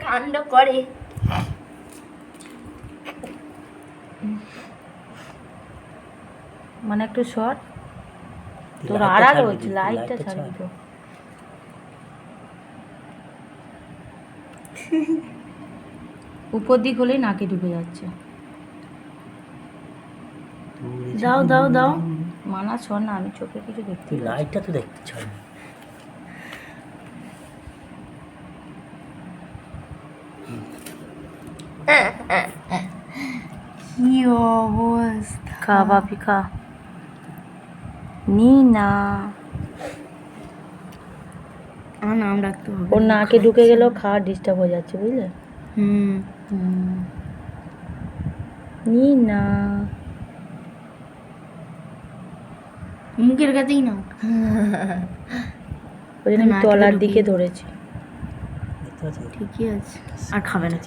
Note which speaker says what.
Speaker 1: কাণ্ড করে।
Speaker 2: মানে একটু শর্ট তোর আড়াল হচ্ছে, লাইটটা ছাড়বি তো। উপর দিক হলেই নাকে ঢুকে যাচ্ছে।
Speaker 1: দাও দাও দাও।
Speaker 2: মানা ছড় না, আমি চোখে কিছু দেখতে পাচ্ছি।
Speaker 3: লাইটটা তো দেখতে চাই।
Speaker 1: কি অবস্থা!
Speaker 2: খা বাপি খা। নি না,
Speaker 1: আমার নাম রাখতে হবে।
Speaker 2: ওর নাকে ঢুকে গেলেও খাওয়া ডিস্টার্ব হয়ে যাচ্ছে, বুঝলে?
Speaker 1: হুম।
Speaker 2: নি না,
Speaker 1: মুখের কাছেই নাও।
Speaker 2: ওই জন্য আমি তলার দিকে ধরেছি।
Speaker 1: ঠিকই আছে, আর খাবে না।